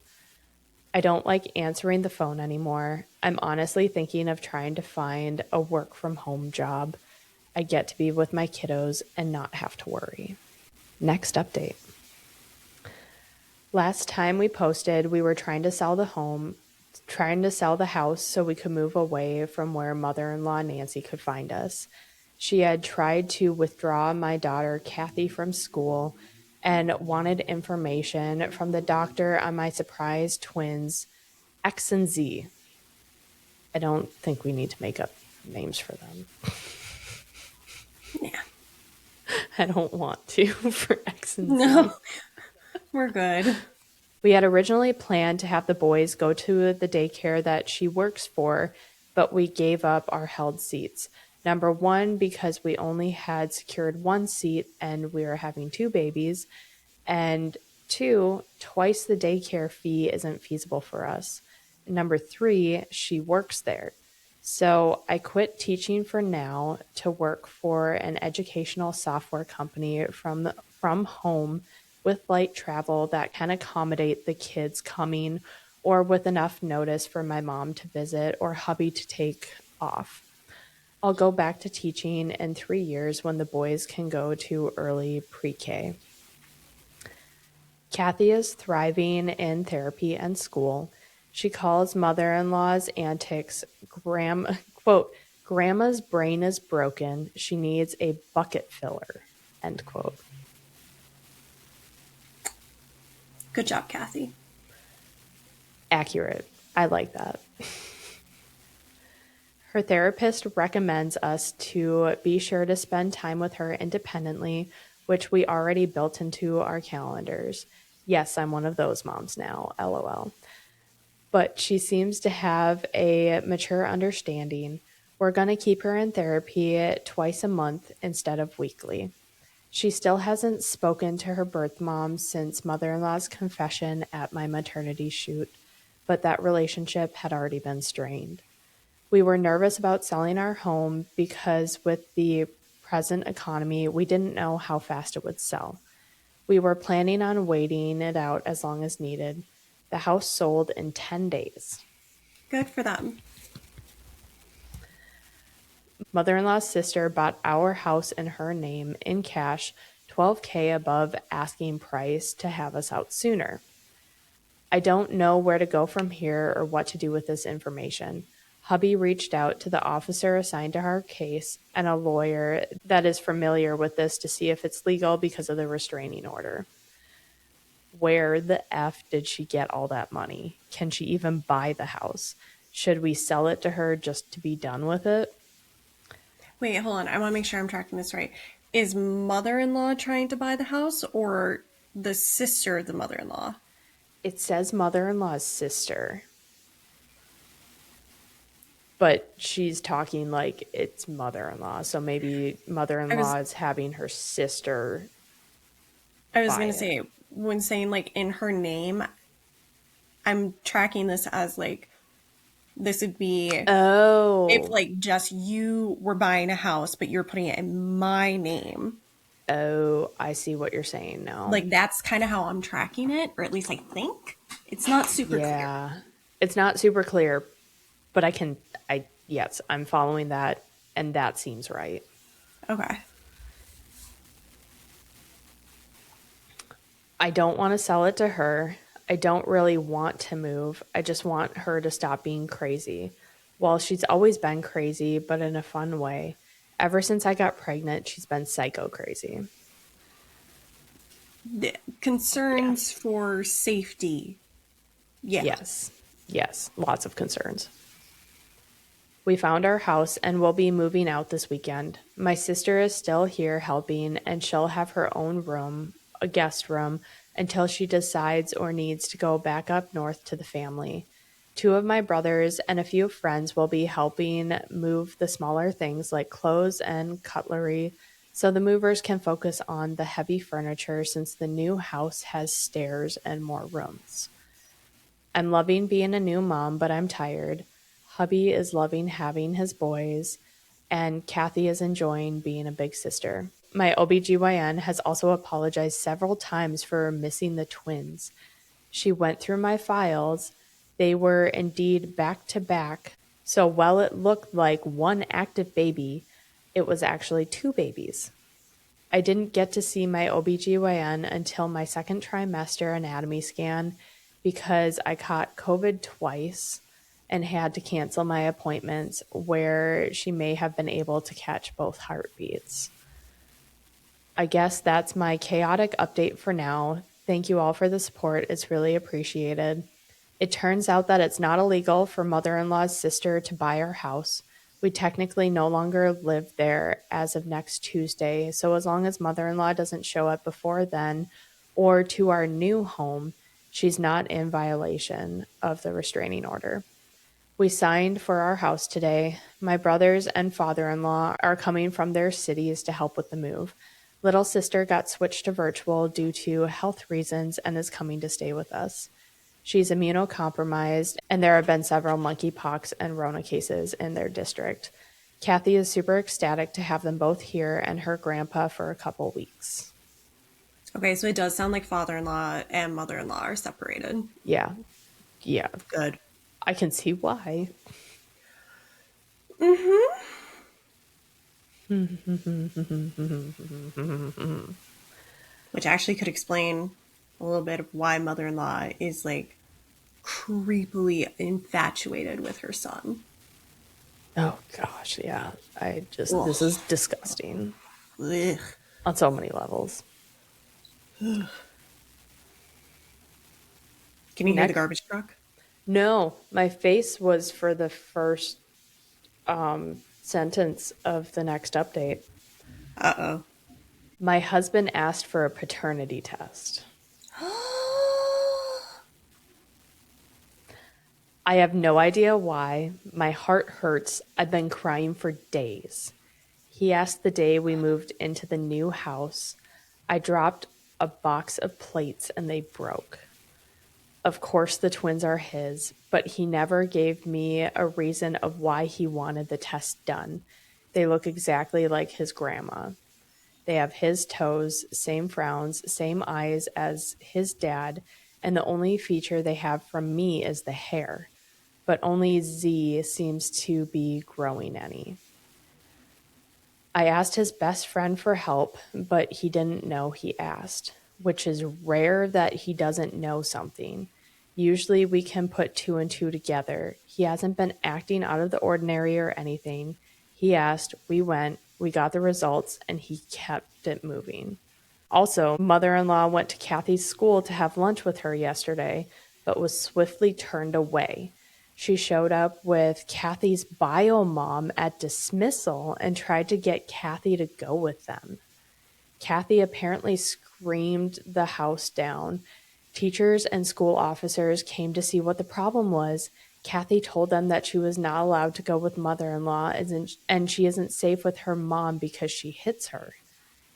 I don't like answering the phone anymore. I'm honestly thinking of trying to find a work from home job. I get to be with my kiddos and not have to worry. Next update. Last time we posted, we were trying to sell the house so we could move away from where mother-in-law Nancy could find us. She had tried to withdraw my daughter Kathy from school and wanted information from the doctor on my surprise twins, X and Z. I don't think we need to make up names for them. Yeah. I don't want to for X and Z. No, we're good. We had originally planned to have the boys go to the daycare that she works for, but we gave up our held seats. Number one, because we only had secured one seat and we were having two babies. And two, twice the daycare fee isn't feasible for us. Number three, she works there. So I quit teaching for now to work for an educational software company from home with light travel that can accommodate the kids coming or with enough notice for my mom to visit or hubby to take off. I'll go back to teaching in 3 years when the boys can go to early pre-K. Kathy is thriving in therapy and school. She calls mother-in-law's antics quote, "Grandma's brain is broken. She needs a bucket filler," end quote. Good job, Kathy. Accurate. I like that. Her therapist recommends us to be sure to spend time with her independently, which we already built into our calendars. Yes, I'm one of those moms now, LOL. But she seems to have a mature understanding. We're going to keep her in therapy twice a month instead of weekly. She still hasn't spoken to her birth mom since mother-in-law's confession at my maternity shoot, but that relationship had already been strained. We were nervous about selling our home because with the present economy, we didn't know how fast it would sell. We were planning on waiting it out as long as needed. The house sold in 10 days. Good for them. Mother-in-law's sister bought our house in her name in cash, $12K above asking price to have us out sooner. I don't know where to go from here or what to do with this information. Hubby reached out to the officer assigned to our case and a lawyer that is familiar with this to see if it's legal because of the restraining order. Where the F did she get all that money? Can she even buy the house? Should we sell it to her just to be done with it? Wait, hold on. I want to make sure I'm tracking this right. Is mother-in-law trying to buy the house or the sister of the mother-in-law? It says mother-in-law's sister. But she's talking like it's mother-in-law. So maybe mother-in-law is having her sister. I was going to say, when saying like in her name, I'm tracking this as like, this would be if like just you were buying a house, but you're putting it in my name. Oh, I see what you're saying now. Like that's kind of how I'm tracking it, or at least I think. It's not super clear. Yeah, it's not super clear, but yes, I'm following that, and that seems right. Okay. I don't want to sell it to her. I don't really want to move. I just want her to stop being crazy. Well, she's always been crazy, but in a fun way. Ever since I got pregnant, she's been psycho crazy. The Yeah. concerns for safety. Yeah. Yes. Yes. Lots of concerns. We found our house and we'll be moving out this weekend. My sister is still here helping, and she'll have her own room, a guest room, until she decides or needs to go back up north to the family. Two of my brothers and a few friends will be helping move the smaller things like clothes and cutlery so the movers can focus on the heavy furniture since the new house has stairs and more rooms. I'm loving being a new mom, but I'm tired. Hubby is loving having his boys, and Kathy is enjoying being a big sister. My OBGYN has also apologized several times for missing the twins. She went through my files. They were indeed back to back. So while it looked like one active baby, it was actually two babies. I didn't get to see my OBGYN until my second trimester anatomy scan because I caught COVID twice and had to cancel my appointments where she may have been able to catch both heartbeats. I guess that's my chaotic update for now. Thank you all for the support. It's really appreciated. It turns out that it's not illegal for mother in law's sister to buy our house. We technically no longer live there as of next Tuesday, so as long as mother in law doesn't show up before then or to our new home, she's not in violation of the restraining order. We signed for our house today. My brothers and father in law are coming from their cities to help with the move. Little sister got switched to virtual due to health reasons and is coming to stay with us. She's immunocompromised, and there have been several monkeypox and Rona cases in their district. Kathy is super ecstatic to have them both here and her grandpa for a couple weeks. Okay, so it does sound like father-in-law and mother-in-law are separated. Yeah. Yeah. Good. I can see why. Which actually could explain a little bit of why mother-in-law is like creepily infatuated with her son. Oh gosh, yeah. Ugh. This is disgusting Ugh. on so many levels. Can you hear the garbage truck? No, my face was for the first sentence of the next update. Uh-oh. My husband asked for a paternity test. I have no idea why. My heart hurts. I've been crying for days. He asked the day we moved into the new house. I dropped a box of plates and they broke. Of course, the twins are his, but he never gave me a reason of why he wanted the test done. They look exactly like his grandma. They have his toes, same frowns, same eyes as his dad, and the only feature they have from me is the hair. But only Z seems to be growing any. I asked his best friend for help, but he didn't know he asked, which is rare that he doesn't know something. Usually we can put two and two together. He hasn't been acting out of the ordinary or anything. He asked, we went, we got the results, and he kept it moving. Also, mother in law went to Kathy's school to have lunch with her yesterday, but was swiftly turned away. She showed up with Kathy's bio mom at dismissal and tried to get Kathy to go with them. Kathy apparently screamed the house down. Teachers and school officers came to see what the problem was. Kathy told them that she was not allowed to go with mother-in-law and she isn't safe with her mom because she hits her.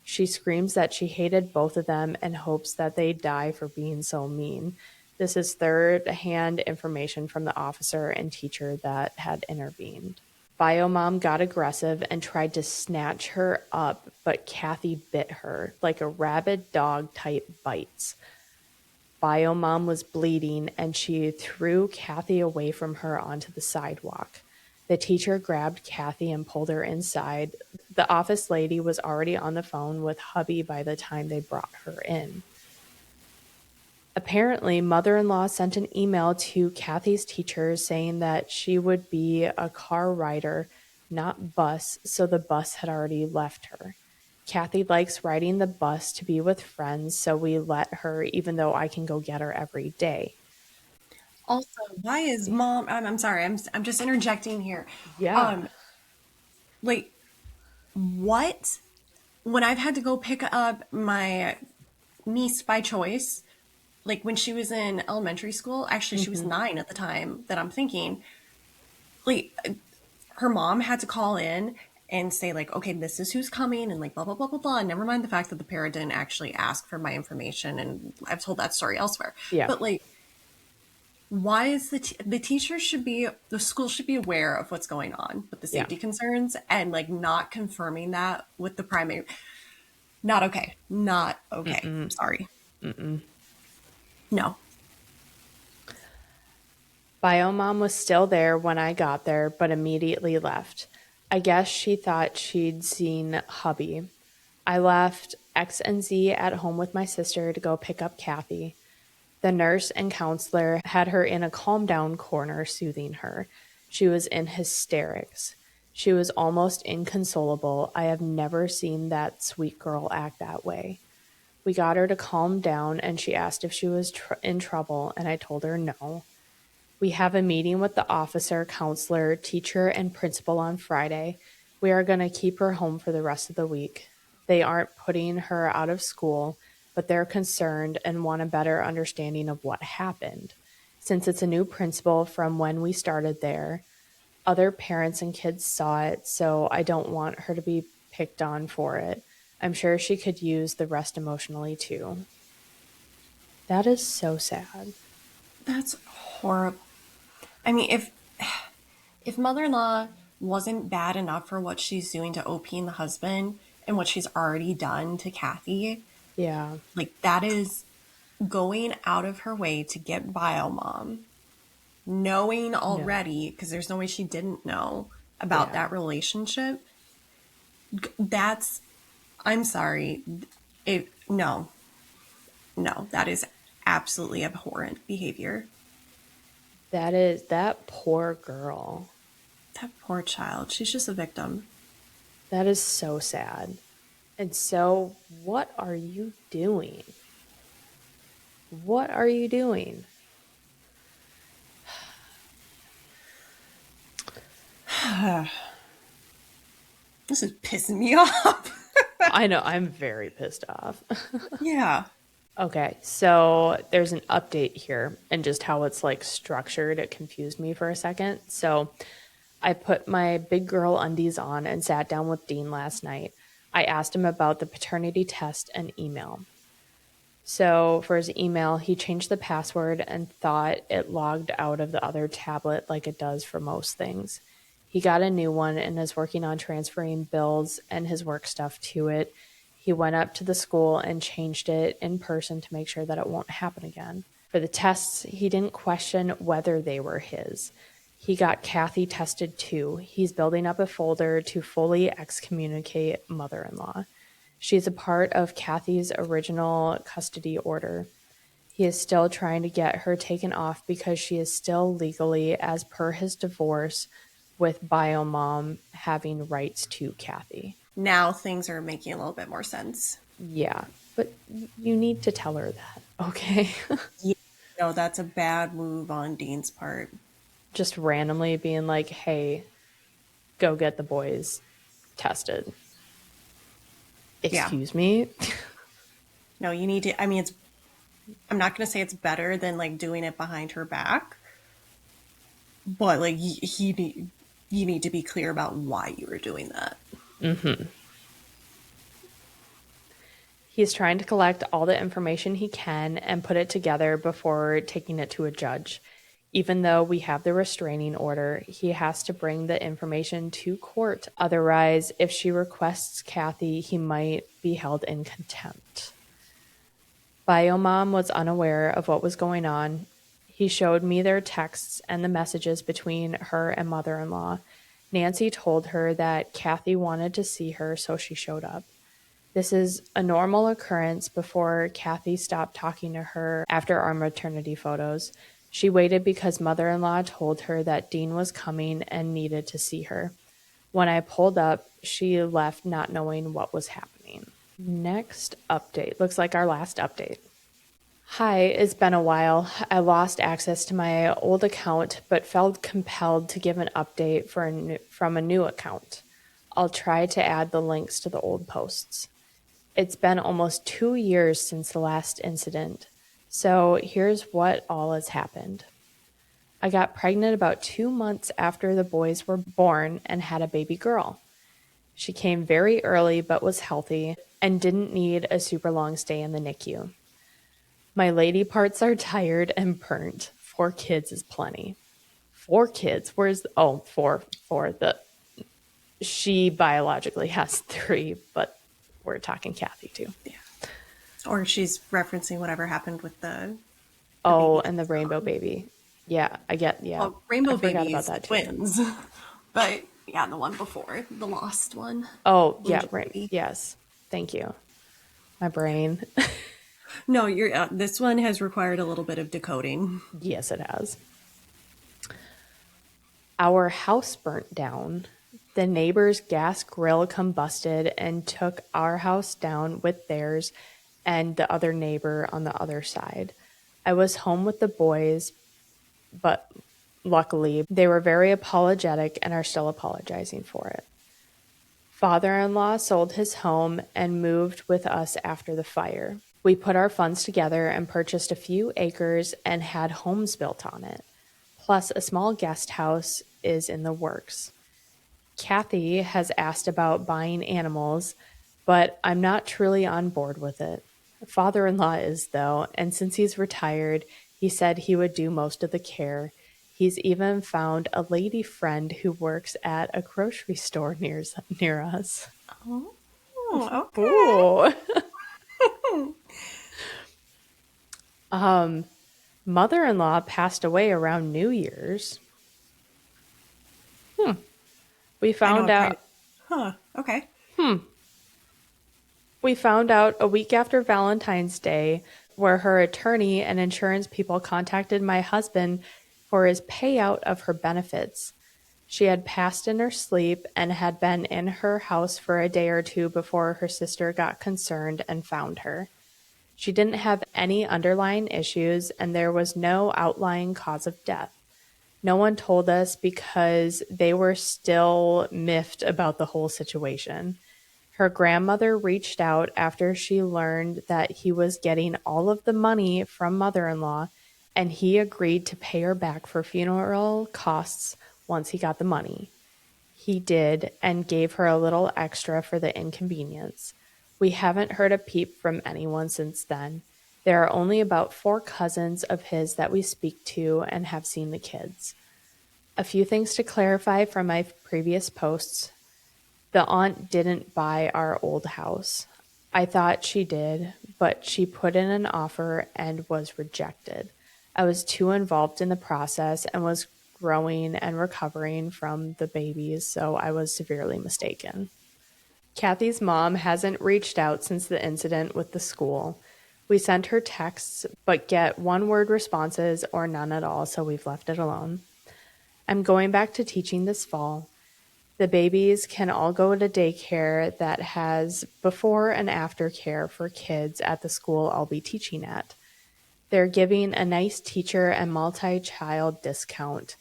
She screams that she hated both of them and hopes that they die for being so mean. This is third-hand information from the officer and teacher that had intervened. Biomom got aggressive and tried to snatch her up, but Kathy bit her like a rabid dog type bites. Biomom was bleeding and she threw Kathy away from her onto the sidewalk. The teacher grabbed Kathy and pulled her inside. The office lady was already on the phone with hubby by the time they brought her in. Apparently, mother-in-law sent an email to Kathy's teachers saying that she would be a car rider, not bus, so the bus had already left her. Kathy likes riding the bus to be with friends, so we let her, even though I can go get her every day. Also, why is mom? I'm sorry. I'm just interjecting here. Yeah. Um, like what? When I've had to go pick up my niece by choice, like when she was in elementary school, actually she was Hmm. 9 at the time that I'm thinking, like her mom had to call in and say like, okay, this is who's coming and like blah blah blah blah blah. And never mind the fact that the parent didn't actually ask for my information, and I've told that story elsewhere. Yeah. But like, why is the teacher should be the school should be aware of what's going on with the Yeah. safety concerns and like not confirming that with the primary. Not okay. Not okay. Mm-mm. Sorry. Mm-mm. No. Biomom was still there when I got there, but immediately left. I guess she thought she'd seen hubby. I left X and Z at home with my sister to go pick up Kathy. The nurse and counselor had her in a calm down corner, soothing her. She was in hysterics. She was almost inconsolable. I have never seen that sweet girl act that way. We got her to calm down, and she asked if she was in trouble, and I told her no. We have a meeting with the officer, counselor, teacher, and principal on Friday. We are going to keep her home for the rest of the week. They aren't putting her out of school, but they're concerned and want a better understanding of what happened. Since it's a new principal from when we started there, other parents and kids saw it, so I don't want her to be picked on for it. I'm sure she could use the rest emotionally too. That is so sad. That's horrible. I mean, if mother-in-law wasn't bad enough for what she's doing to OP and the husband and what she's already done to Kathy, Yeah. like that is going out of her way to get biomom, knowing No. already because there's no way she didn't know about Yeah. that relationship. That's I'm sorry. It no, no, that is absolutely abhorrent behavior. That poor girl. That poor child. She's just a victim. That is so sad. And so, what are you doing? What are you doing? This is pissing me off. I know, I'm very pissed off. Yeah. Okay, so there's an update here and just how it's like structured. It confused me for a second. So, I put my big girl undies on and sat down with Dean last night. I asked him about the paternity test and email. So for his email, he changed the password and thought it logged out of the other tablet like it does for most things. He got a new one and is working on transferring bills and his work stuff to it. He went up to the school and changed it in person to make sure that it won't happen again. For the tests, he didn't question whether they were his. He got Kathy tested too. He's building up a folder to fully excommunicate mother in law. She's a part of Kathy's original custody order. He is still trying to get her taken off because she is still legally, as per his divorce, with biomom having rights to Kathy. Now things are making a little bit more sense. Yeah, but you need to tell her that, okay? Yeah. No, that's a bad move on Dean's part. Just randomly being like, hey, go get the boys tested. Yeah. Excuse me? No, you need to. I mean, I'm not going to say it's better than like doing it behind her back, but like you need to be clear about why you were doing that. He's trying to collect all the information he can and put it together before taking it to a judge. Even though we have the restraining order, he has to bring the information to court. Otherwise, if she requests Kathy, he might be held in contempt. Biomom was unaware of what was going on. He showed me their texts and the messages between her and mother-in-law. Nancy told her that Kathy wanted to see her, so she showed up. This is a normal occurrence before Kathy stopped talking to her after our maternity photos. She waited because mother-in-law told her that Dean was coming and needed to see her. When I pulled up, she left not knowing what was happening. Next update. Looks like our last update. Hi, it's been a while. I lost access to my old account, but felt compelled to give an update from a new account. I'll try to add the links to the old posts. It's been almost 2 years since the last incident, so here's what all has happened. I got pregnant about 2 months after the boys were born and had a baby girl. She came very early but was healthy and didn't need a super long stay in the NICU. My lady parts are tired and burnt. 4 kids is plenty. 4 kids? Four. She biologically has 3, but we're talking Kathy too. Yeah. Or she's referencing whatever happened with the Oh, baby and the rainbow baby. Yeah, yeah. Well, rainbow I forgot baby about is that too. twins. But yeah, the one before, the lost one. Oh, yeah, Angel right. baby. Yes. Thank you. My brain. No, you're. This one has required a little bit of decoding. Yes, it has. Our house burnt down. The neighbor's gas grill combusted and took our house down with theirs and the other neighbor on the other side. I was home with the boys, but luckily they were very apologetic and are still apologizing for it. Father-in-law sold his home and moved with us after the fire. We put our funds together and purchased a few acres and had homes built on it. Plus, a small guest house is in the works. Kathy has asked about buying animals, but I'm not truly on board with it. Father-in-law is, though, and since he's retired, he said he would do most of the care. He's even found a lady friend who works at a grocery store near us. Oh, okay. Ooh. Mother-in-law passed away around New Year's. We found out. Huh. Okay. We found out a week after Valentine's Day, where her attorney and insurance people contacted my husband for his payout of her benefits. She had passed in her sleep and had been in her house for a day or two before her sister got concerned and found her. She didn't have any underlying issues, and there was no outlying cause of death. No one told us because they were still miffed about the whole situation. Her grandmother reached out after she learned that he was getting all of the money from mother-in-law, and he agreed to pay her back for funeral costs once he got the money. He did, and gave her a little extra for the inconvenience. We haven't heard a peep from anyone since then. There are only about 4 cousins of his that we speak to and have seen the kids. A few things to clarify from my previous posts. The aunt didn't buy our old house. I thought she did, but she put in an offer and was rejected. I was too involved in the process and was growing and recovering from the babies, so I was severely mistaken. Kathy's mom hasn't reached out since the incident with the school. We sent her texts, but get one-word responses or none at all, so we've left it alone. I'm going back to teaching this fall. The babies can all go to daycare that has before and after care for kids at the school I'll be teaching at. They're giving a nice teacher and multi-child discount.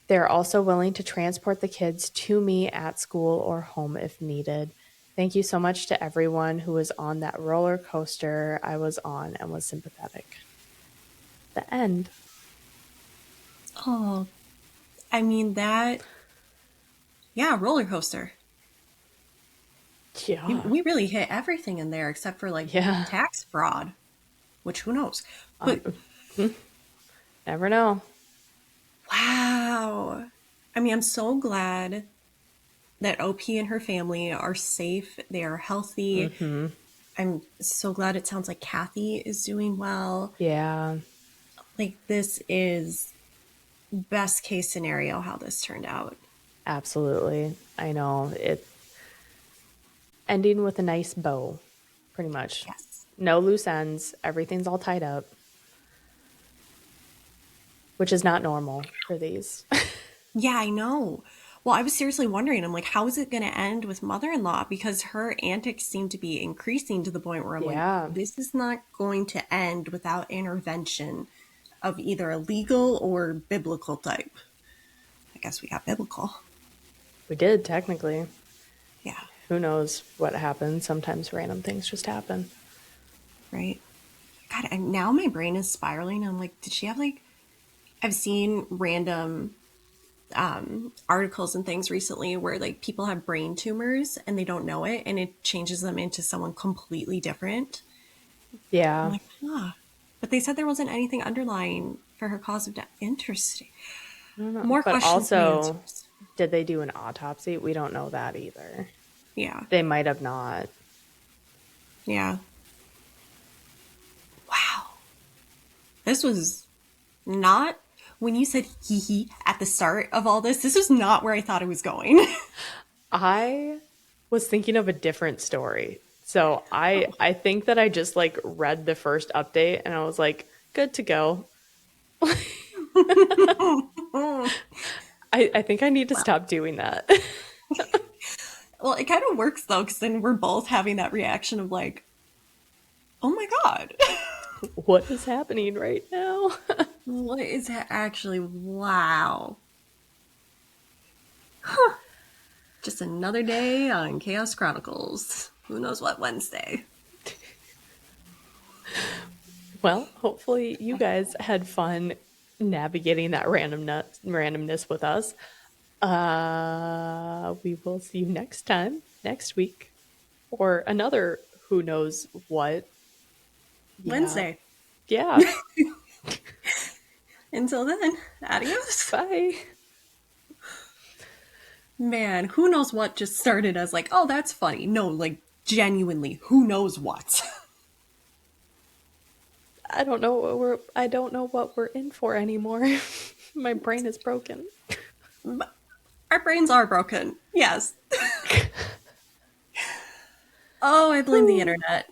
They're also willing to transport the kids to me at school or home if needed. Thank you so much to everyone who was on that roller coaster I was on and was sympathetic. The end. Oh, I mean that. Yeah, roller coaster. Yeah. We really hit everything in there except for tax fraud, which who knows? But Never know. wow. I mean, I'm so glad that OP and her family are safe. They are healthy. Mm-hmm. I'm so glad it sounds like Kathy is doing well. Yeah. Like, this is best case scenario how this turned out. Absolutely. I know. It ending with a nice bow, pretty much. Yes. No loose ends. Everything's all tied up, which is not normal for these. Yeah, I know. Well, I was seriously wondering, I'm like, how is it going to end with mother in law? Because her antics seem to be increasing to the point where I'm like, Yeah, this is not going to end without intervention of either a legal or biblical type. I guess we got biblical. we did technically. Yeah, Who knows what happened? Sometimes random things just happen. right. God, and now my brain is spiraling. I'm like, did she have like, I've seen random articles and things recently where like people have brain tumors and they don't know it and it changes them into someone completely different. I'm Yeah, like, huh. But they said there wasn't anything underlying for her cause of death. Interesting. I don't know. More But questions than also, answers. did they do an autopsy? We don't know that either. Yeah. They might have not. Yeah. Wow. This was not, when you said hee hee at the start of all this was not where I thought it was going. I was thinking of a different story. So Oh. I think that I just like read the first update and I was like, good to go. I think I need to Well, stop doing that. well, it kind of works though, because then we're both having that reaction of like, oh my God. What is happening right now? What is that actually? Wow. Just another day on Chaos Chronicles. Who knows what Wednesday? Well, hopefully you guys had fun navigating that randomness with us. We will see you next time, next week, or another who knows what. Yeah. Wednesday. Yeah. Until then, adios. Bye. Man, who knows what just started as like, oh, that's funny. No, like genuinely, who knows what? I don't know what we're in for anymore. My brain is broken. Our brains are broken. Yes. Oh, I blame the Whew. internet.